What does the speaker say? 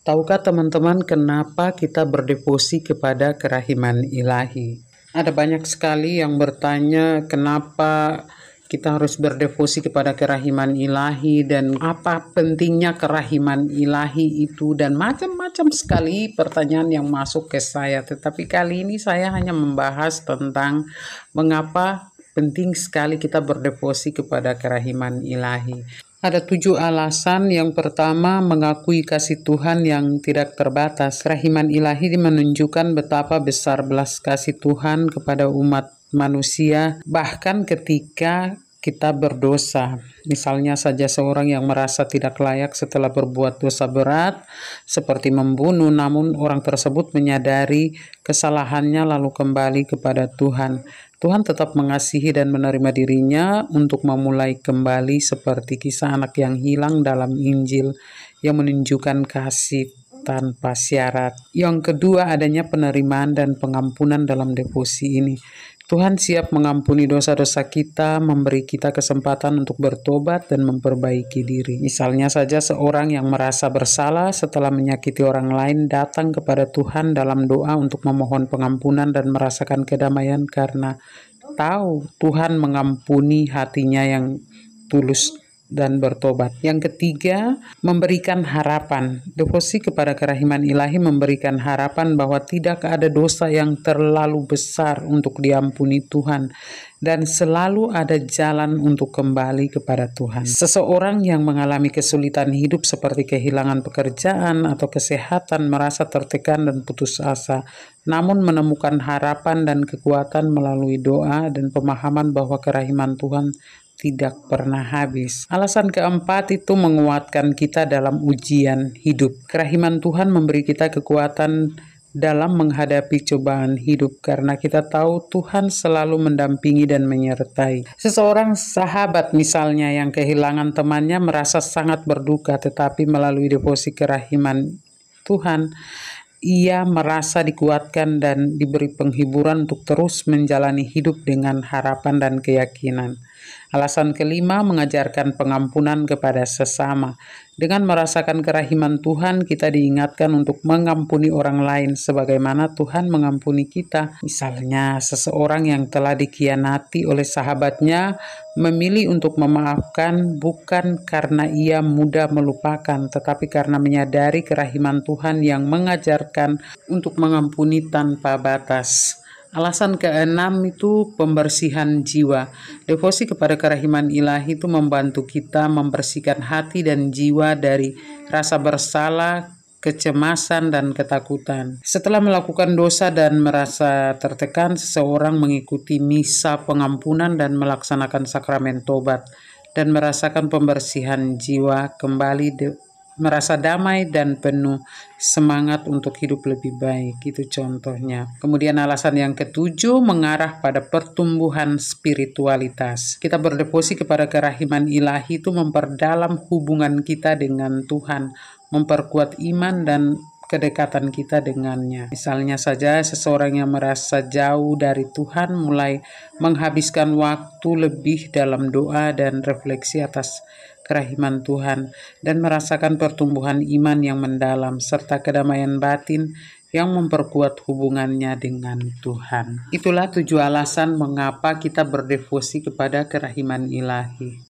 Tahukah teman-teman kenapa kita berdevosi kepada kerahiman ilahi? Ada banyak sekali yang bertanya kenapa kita harus berdevosi kepada kerahiman ilahi dan apa pentingnya kerahiman ilahi itu, dan macam-macam sekali pertanyaan yang masuk ke saya. Tetapi kali ini saya hanya membahas tentang mengapa penting sekali kita berdevosi kepada kerahiman ilahi. Ada 7 alasan. Yang pertama, mengakui kasih Tuhan yang tidak terbatas. Kerahiman ilahi menunjukkan betapa besar belas kasih Tuhan kepada umat manusia, bahkan ketika kita berdosa. Misalnya saja seorang yang merasa tidak layak setelah berbuat dosa berat, seperti membunuh, namun orang tersebut menyadari kesalahannya lalu kembali kepada Tuhan. Tuhan tetap mengasihi dan menerima dirinya untuk memulai kembali, seperti kisah anak yang hilang dalam Injil yang menunjukkan kasih tanpa syarat. Yang kedua, adanya penerimaan dan pengampunan dalam devosi ini. Tuhan siap mengampuni dosa-dosa kita, memberi kita kesempatan untuk bertobat dan memperbaiki diri. Misalnya saja seorang yang merasa bersalah setelah menyakiti orang lain datang kepada Tuhan dalam doa untuk memohon pengampunan dan merasakan kedamaian karena tahu Tuhan mengampuni hatinya yang tulus dan bertobat. Yang ketiga, memberikan harapan. Devosi kepada kerahiman ilahi memberikan harapan bahwa tidak ada dosa yang terlalu besar untuk diampuni Tuhan, dan selalu ada jalan untuk kembali kepada Tuhan. Seseorang yang mengalami kesulitan hidup seperti kehilangan pekerjaan atau kesehatan merasa tertekan dan putus asa, namun menemukan harapan dan kekuatan melalui doa dan pemahaman bahwa kerahiman Tuhan tidak pernah habis. Alasan keempat itu menguatkan kita dalam ujian hidup. Kerahiman Tuhan memberi kita kekuatan dalam menghadapi cobaan hidup karena kita tahu Tuhan selalu mendampingi dan menyertai. Seseorang sahabat misalnya yang kehilangan temannya merasa sangat berduka, tetapi melalui devosi kerahiman Tuhan, ia merasa dikuatkan dan diberi penghiburan untuk terus menjalani hidup dengan harapan dan keyakinan. Alasan kelima, mengajarkan pengampunan kepada sesama. Dengan merasakan kerahiman Tuhan, kita diingatkan untuk mengampuni orang lain sebagaimana Tuhan mengampuni kita. Misalnya, seseorang yang telah dikhianati oleh sahabatnya memilih untuk memaafkan bukan karena ia mudah melupakan, tetapi karena menyadari kerahiman Tuhan yang mengajarkan untuk mengampuni tanpa batas. Alasan keenam itu pembersihan jiwa. Devosi kepada kerahiman ilahi itu membantu kita membersihkan hati dan jiwa dari rasa bersalah, kecemasan, dan ketakutan. Setelah melakukan dosa dan merasa tertekan, seseorang mengikuti misa pengampunan dan melaksanakan sakramen tobat dan merasakan pembersihan jiwa, kembali merasa damai dan penuh semangat untuk hidup lebih baik. Itu contohnya. Kemudian alasan yang ketujuh, mengarah pada pertumbuhan spiritualitas. Kita berdevosi kepada kerahiman ilahi itu memperdalam hubungan kita dengan Tuhan, memperkuat iman dan kedekatan kita dengannya. Misalnya saja seseorang yang merasa jauh dari Tuhan mulai menghabiskan waktu lebih dalam doa dan refleksi atas kerahiman Tuhan dan merasakan pertumbuhan iman yang mendalam serta kedamaian batin yang memperkuat hubungannya dengan Tuhan. Itulah 7 alasan mengapa kita berdevosi kepada kerahiman ilahi.